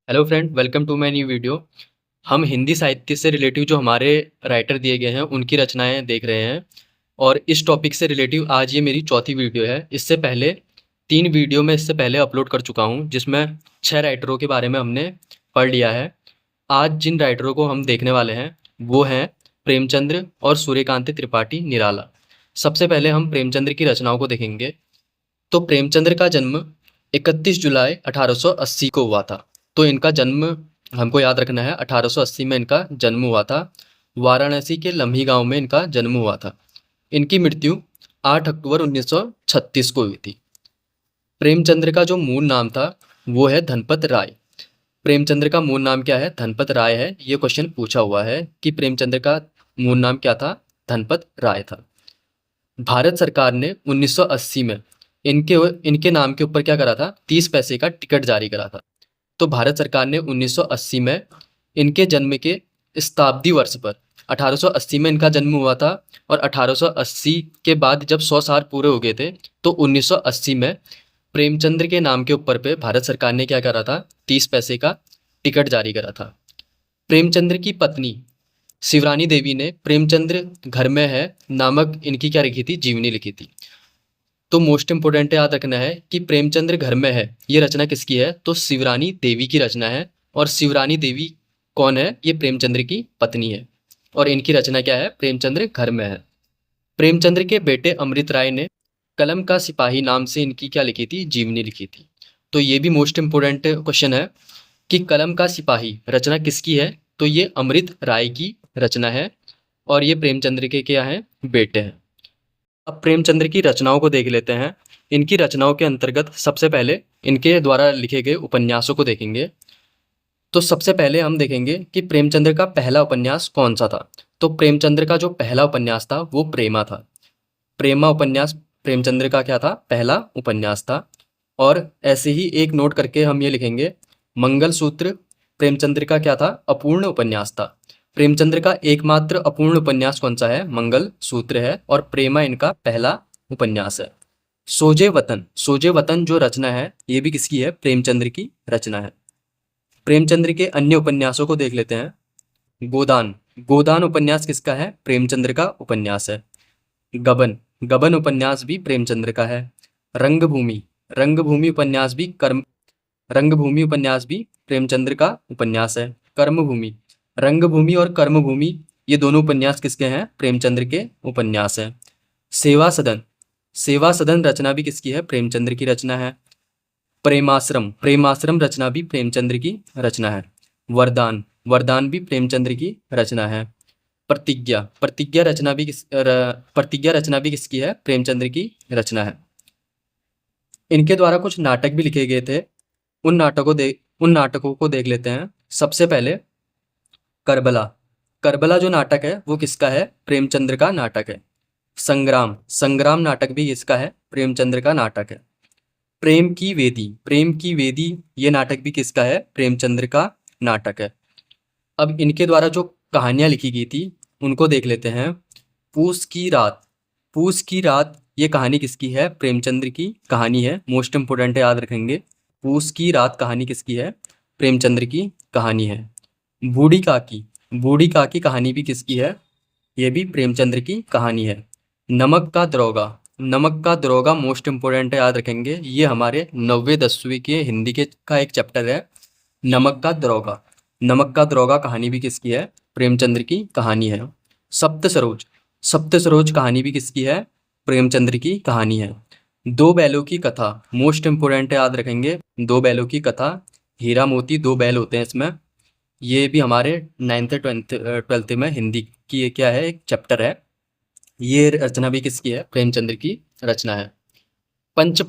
Hello friend, welcome to my new video. हम हिंदी साहित्य से रिलेटिव जो हमारे राइटर दिए गए हैं उनकी रचनाएं देख रहे हैं और इस टॉपिक से रिलेटिव आज ये मेरी चौथी वीडियो है। इससे पहले 3 वीडियो मैं इससे पहले अपलोड कर चुका हूँ जिसमें 6 राइटरों के बारे में हमने पढ़ लिया है। आज जिन राइटरों को हम देखने वाले हैं वो हैं प्रेमचंद्र और सूर्यकांत त्रिपाठी निराला। सबसे पहले हम प्रेमचंद्र की रचनाओं को देखेंगे। तो प्रेमचंद्र का जन्म 31 जुलाई 1880 को हुआ था। तो इनका जन्म हमको याद रखना है, 1880 में इनका जन्म हुआ था। वाराणसी के लम्ही गांव में इनका जन्म हुआ था। इनकी मृत्यु 8 अक्टूबर 1936 को हुई थी। प्रेमचंद्र का जो मूल नाम था वो है धनपत राय। प्रेमचंद्र का मूल नाम क्या है? धनपत राय है। ये क्वेश्चन पूछा हुआ है कि प्रेमचंद्र का मूल नाम क्या था? धनपत राय था। भारत सरकार ने 1980 में इनके इनके नाम के ऊपर क्या करा था? 30 पैसे का टिकट जारी करा था। तो भारत सरकार ने 1980 में इनके जन्म के शताब्दी वर्ष पर, 1880 में इनका जन्म हुआ था और 1880 के बाद जब 100 साल पूरे हो गए थे तो 1980 में प्रेमचंद्र के नाम के ऊपर पे भारत सरकार ने क्या करा था? 30 पैसे का टिकट जारी करा था। प्रेमचंद्र की पत्नी शिवरानी देवी ने प्रेमचंद्र घर में है नामक इनकी क्या लिखी थी? जीवनी लिखी थी। तो मोस्ट इंपोर्टेंट याद रखना है कि प्रेमचंद्र घर में है ये रचना किसकी है? तो शिवरानी देवी की रचना है। और शिवरानी देवी कौन है? ये प्रेमचंद्र की पत्नी है और इनकी रचना क्या है? प्रेमचंद्र घर में है। प्रेमचंद्र के बेटे अमृत राय ने कलम का सिपाही नाम से इनकी क्या लिखी थी? जीवनी लिखी थी। तो ये भी मोस्ट इंपोर्टेंट क्वेश्चन है कि कलम का सिपाही रचना किसकी है? तो ये अमृत राय की रचना है और ये प्रेमचंद्र के क्या है? बेटे हैं। अब प्रेमचंद्र की रचनाओं को देख लेते हैं। इनकी रचनाओं के अंतर्गत सबसे पहले इनके द्वारा लिखे गए उपन्यासों को देखेंगे। तो सबसे पहले हम देखेंगे कि प्रेमचंद्र का पहला उपन्यास कौन सा था। तो प्रेमचंद्र का जो पहला उपन्यास था वो प्रेमा था। प्रेमा उपन्यास प्रेमचंद्र का क्या था? पहला उपन्यास था। और ऐसे ही एक नोट करके हम ये लिखेंगे, मंगलसूत्र प्रेमचंद्र का क्या था? अपूर्ण उपन्यास था। प्रेमचंद्र का एकमात्र अपूर्ण उपन्यास कौन सा है? मंगल सूत्र है। और प्रेमा इनका पहला उपन्यास है। सोजे वतन जो रचना है ये भी किसकी है? प्रेमचंद्र की रचना है। प्रेमचंद्र के अन्य उपन्यासों को देख लेते हैं। गोदान गोदान उपन्यास किसका है? प्रेमचंद्र का उपन्यास है। गबन गबन उपन्यास भी प्रेमचंद्र का है। रंगभूमि रंगभूमि उपन्यास भी कर्म रंगभूमि उपन्यास भी प्रेमचंद्र का उपन्यास है। कर्मभूमि रंगभूमि और कर्मभूमि ये दोनों उपन्यास किसके हैं? प्रेमचंद्र के उपन्यास हैं। सेवा सदन सेवा सदन रचना भी किसकी है? प्रेमचंद्र की रचना है। प्रेमाश्रम प्रेमाश्रम रचना भी प्रेमचंद्र की रचना है। वरदान वरदान भी प्रेमचंद्र की रचना है। प्रतिज्ञा प्रतिज्ञा रचना भी किसकी है? प्रेमचंद्र की रचना है। इनके द्वारा कुछ नाटक भी लिखे गए थे। उन नाटकों को देख लेते हैं। सबसे पहले करबला करबला जो नाटक है वो किसका है? प्रेमचंद्र का नाटक है। संग्राम संग्राम नाटक भी किसका है? प्रेमचंद्र का नाटक है। प्रेम की वेदी ये नाटक भी किसका है? प्रेमचंद्र का नाटक है। अब इनके द्वारा जो कहानियां लिखी गई थी उनको देख लेते हैं। पूस की रात पूस की रात ये कहानी किसकी है? प्रेमचंद्र की कहानी है। मोस्ट इंपोर्टेंट है, याद रखेंगे। पूस की रात कहानी किसकी है? प्रेमचंद्र की कहानी है। बूढ़ी काकी कहानी भी किसकी है? ये भी प्रेमचंद्र की कहानी है। नमक का दरोगा मोस्ट इंपोर्टेंट है, याद रखेंगे। ये हमारे 9वीं 10वीं के हिंदी के का एक चैप्टर है। नमक का दरोगा कहानी भी किसकी है? प्रेमचंद्र की कहानी है। सप्त सरोज कहानी भी किसकी है? प्रेमचंद्र की कहानी है। दो बैलों की कथा मोस्ट इंपोर्टेंट है, याद रखेंगे। दो बैलों की कथा, हीरा मोती दो बैल होते हैं इसमें। ये भी हमारे 9th 12th में हिंदी की ये क्या है? एक चैप्टर है। ये रचना भी किसकी है? प्रेमचंद्र की रचना है। पंच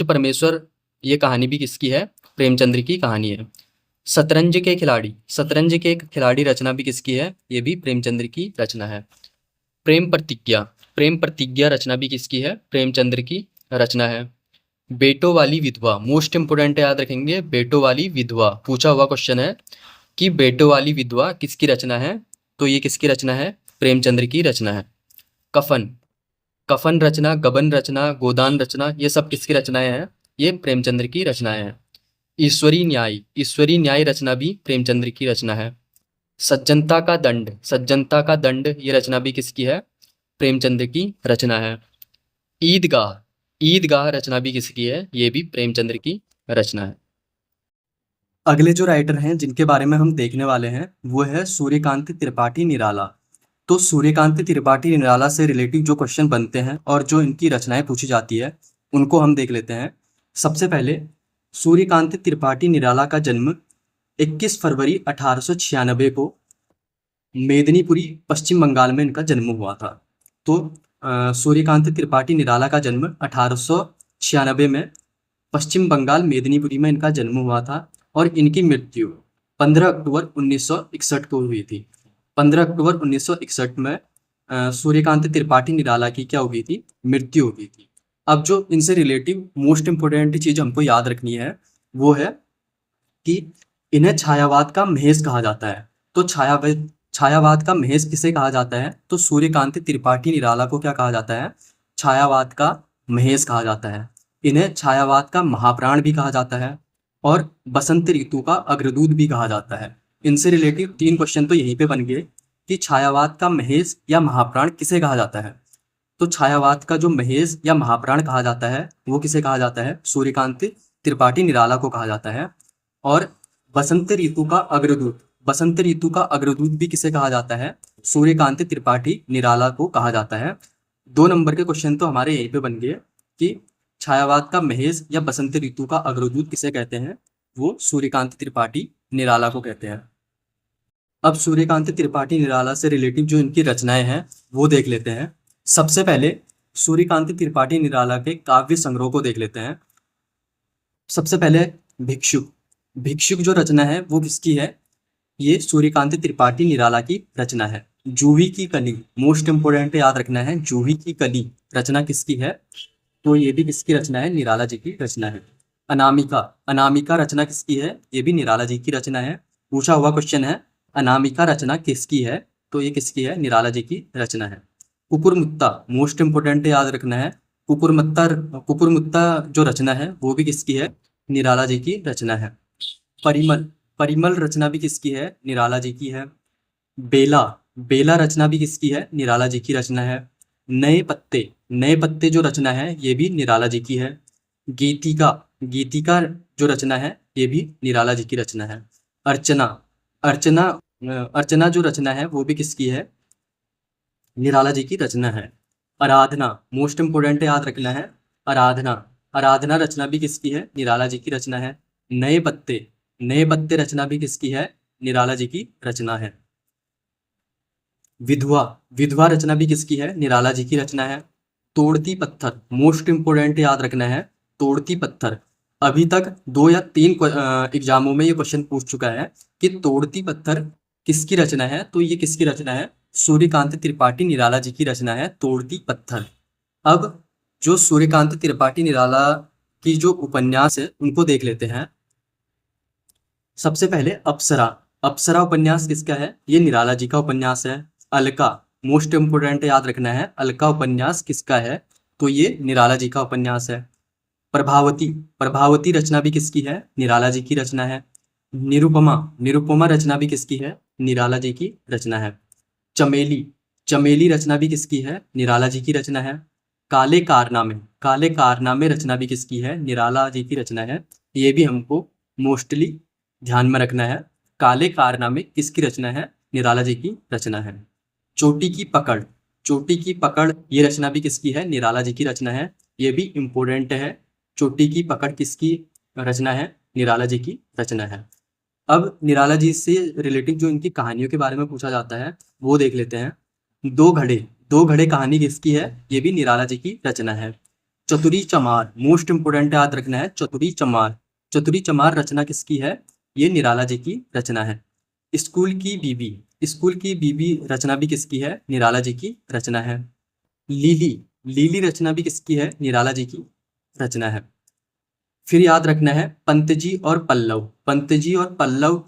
परमेश्वर ये कहानी भी किसकी है? प्रेमचंद्र की कहानी है। शतरंज के खिलाड़ी रचना भी किसकी है? ये भी प्रेमचंद्र की रचना है। प्रेम प्रतिज्ञा रचना भी किसकी है? प्रेमचंद्र की रचना है। बेटों वाली विधवा मोस्ट इंपोर्टेंट है, याद रखेंगे। बेटों वाली विधवा पूछा हुआ क्वेश्चन है कि बेटों वाली विधवा किसकी रचना है? तो ये किसकी रचना है? प्रेमचंद्र की रचना है। कफन रचना, गबन रचना, गोदान रचना ये सब किसकी रचनाएं हैं? ये प्रेमचंद्र की रचनाएं हैं। ईश्वरी न्याय रचना भी प्रेमचंद्र की रचना है। सज्जनता का दंड ये रचना भी किसकी है? प्रेमचंद्र की रचना है। ईदगाह रचना भी किसकी है? ये भी प्रेमचंद्र की रचना है। अगले जो राइटर हैं जिनके बारे में हम देखने वाले हैं वो है सूर्यकांत त्रिपाठी निराला। तो सूर्यकांत त्रिपाठी निराला से रिलेटिव जो क्वेश्चन बनते हैं और जो इनकी रचनाएं पूछी जाती है उनको हम देख लेते हैं। सबसे पहले सूर्यकांत त्रिपाठी निराला का जन्म 21 फरवरी 1896 को मेदिनीपुरी पश्चिम बंगाल में इनका जन्म हुआ था। तो सूर्यकांत त्रिपाठी निराला का जन्म 1896 में पश्चिम बंगाल मेदिनीपुरी में इनका जन्म हुआ था और इनकी मृत्यु 15 अक्टूबर 1961 को हुई थी। 15 अक्टूबर 1961 में सूर्यकांत त्रिपाठी निराला की क्या हो गई थी? मृत्यु हो गई थी। अब जो इनसे रिलेटिव मोस्ट इम्पोर्टेंट चीज़ हमको याद रखनी है वो है कि इन्हें छायावाद का महेश कहा जाता है। तो छायावाद का महेश किसे कहा जाता है? तो सूर्यकांत त्रिपाठी निराला को क्या कहा जाता है? छायावाद का महेश कहा जाता है। इन्हें छायावाद का महाप्राण भी कहा जाता है और बसंत ऋतु का अग्रदूत भी कहा जाता है। इनसे रिलेटिव 3 क्वेश्चन तो यहीं पे बन गए कि छायावाद का महेश या महाप्राण किसे कहा जाता है। तो छायावाद का जो महेश या महाप्राण कहा जाता है वो किसे कहा जाता है? सूर्यकांत त्रिपाठी निराला को कहा जाता है। और बसंत ऋतु का अग्रदूत भी किसे कहा जाता है? सूर्यकांत त्रिपाठी निराला को कहा जाता है। 2 नंबर के क्वेश्चन तो हमारे यहीं पे बन गए कि छायावाद का महेश या बसंत ऋतु का अग्रदूत किसे कहते हैं? वो सूर्यकांत त्रिपाठी निराला को कहते हैं। अब सूर्यकांत त्रिपाठी निराला से रिलेटिव जो इनकी रचनाएं हैं वो देख लेते हैं। सबसे पहले सूर्यकांत त्रिपाठी निराला के काव्य संग्रह को देख लेते हैं। सबसे पहले भिक्षुक जो रचना है वो किसकी है? ये सूर्यकांत त्रिपाठी निराला की रचना है। जूही की कली, मोस्ट इंपोर्टेंट याद रखना है, जूही की कली रचना किसकी है? तो ये भी किसकी रचना है? निराला जी की रचना है। अनामिका रचना किसकी है? ये भी निराला जी की रचना है। पूछा हुआ क्वेश्चन है अनामिका रचना किसकी है? तो ये किसकी है? निराला जी की रचना है। कुकुरमुत्ता, मोस्ट इंपोर्टेंट याद रखना है, कुकुरमुत्ता जो रचना है वो भी किसकी है? निराला जी की रचना है। परिमल रचना भी किसकी है? निराला जी की है। बेला रचना भी किसकी है? निराला जी की रचना है। नए पत्ते जो रचना है ये भी निराला जी की है। गीतिका जो रचना है ये भी निराला जी की रचना है। अर्चना जो रचना है वो भी किसकी है? निराला जी की रचना है। आराधना, मोस्ट इंपोर्टेंट याद रखना है, आराधना रचना भी किसकी है? निराला जी की रचना है। नए पत्ते रचना भी किसकी है? निराला जी की रचना है। विधवा रचना भी किसकी है? निराला जी की रचना है। तोड़ती पत्थर, मोस्ट इंपोर्टेंट याद रखना है, तोड़ती पत्थर। अभी तक 2 या 3 एग्जामों में ये क्वेश्चन पूछ चुका है कि तोड़ती पत्थर किसकी रचना है? तो ये किसकी रचना है? सूर्यकांत त्रिपाठी निराला जी की रचना है तोड़ती पत्थर। अब जो सूर्यकांत त्रिपाठी निराला की जो उपन्यास है उनको देख लेते हैं। सबसे पहले अप्सरा उपन्यास किसका है? ये निराला जी का उपन्यास है। अलका, मोस्ट इंपोर्टेंट याद रखना है, अलका उपन्यास किसका है? तो ये निराला जी का उपन्यास है। प्रभावती रचना भी किसकी है? निराला जी की रचना है। निरुपमा रचना भी किसकी है? निराला जी की रचना है। चमेली रचना भी किसकी है? निराला जी की रचना है। काले कारनामे रचना भी किसकी है? निराला जी की रचना है। ये भी हमको मोस्टली ध्यान में रखना है, काले कारनामे किसकी रचना है? निराला जी की रचना है। चोटी की पकड़ ये रचना भी किसकी है? निराला जी की रचना है। ये भी इम्पोर्टेंट है, चोटी की पकड़ किसकी रचना है? निराला जी की रचना है। अब निराला जी से रिलेटिव जो इनकी कहानियों के बारे में पूछा जाता है वो देख लेते हैं। दो घड़े कहानी किसकी है? ये भी निराला जी की रचना है। चतुरी चमार, मोस्ट इंपोर्टेंट याद रखना है, चतुरी चमार रचना किसकी है? ये निराला जी की रचना है। स्कूल की बीबी रचना भी किसकी है? निराला जी की रचना है। लीली रचना भी किसकी है? निराला जी की रचना है। फिर याद रखना है पंतजी और पल्लव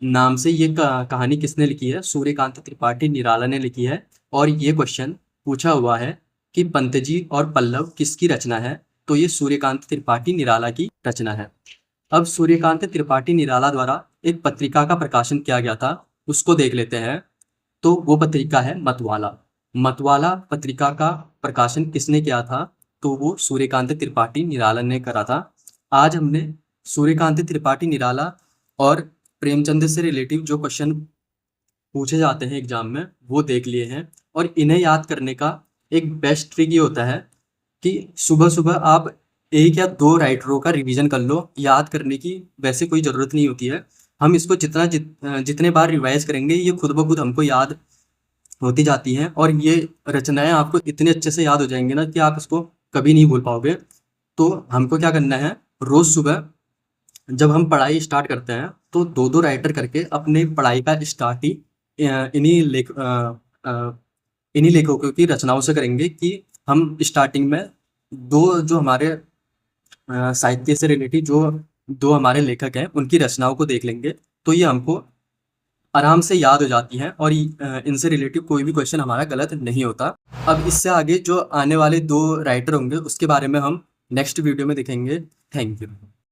नाम से ये कहानी किसने लिखी है? सूर्यकांत त्रिपाठी निराला ने लिखी है। और ये क्वेश्चन पूछा हुआ है कि पंतजी और पल्लव किसकी रचना है? तो ये सूर्यकांत त्रिपाठी निराला की रचना है। अब सूर्यकांत त्रिपाठी निराला द्वारा एक पत्रिका का प्रकाशन किया गया था, उसको देख लेते हैं। तो वो पत्रिका है मतवाला। मतवाला पत्रिका का प्रकाशन किसने किया था? तो वो सूर्यकांत त्रिपाठी निराला ने करा था। आज हमने सूर्यकांत त्रिपाठी निराला और प्रेमचंद से रिलेटिव जो क्वेश्चन पूछे जाते हैं एग्जाम में वो देख लिए हैं। और इन्हें याद करने का एक बेस्ट ट्रिक ये होता है कि सुबह सुबह आप एक या दो राइटरों का रिवीजन कर लो। याद करने की वैसे कोई ज़रूरत नहीं होती है। हम इसको जितने बार रिवाइज करेंगे ये खुद ब खुद हमको याद होती जाती हैं, और ये रचनाएं आपको इतने अच्छे से याद हो जाएंगे ना कि आप इसको कभी नहीं भूल पाओगे। तो हमको क्या करना है, रोज़ सुबह जब हम पढ़ाई स्टार्ट करते हैं तो दो दो राइटर करके अपने पढ़ाई का स्टार्ट ही इन्हीं इन्हीं लेखकों की रचनाओं से करेंगे कि हम स्टार्टिंग में दो जो हमारे साहित्य से रिलेटेड जो दो हमारे लेखक हैं उनकी रचनाओं को देख लेंगे। तो ये हमको आराम से याद हो जाती हैं, और इनसे रिलेटिव कोई भी क्वेश्चन हमारा गलत नहीं होता। अब इससे आगे जो आने वाले दो राइटर होंगे उसके बारे में हम नेक्स्ट वीडियो में देखेंगे। Thank you.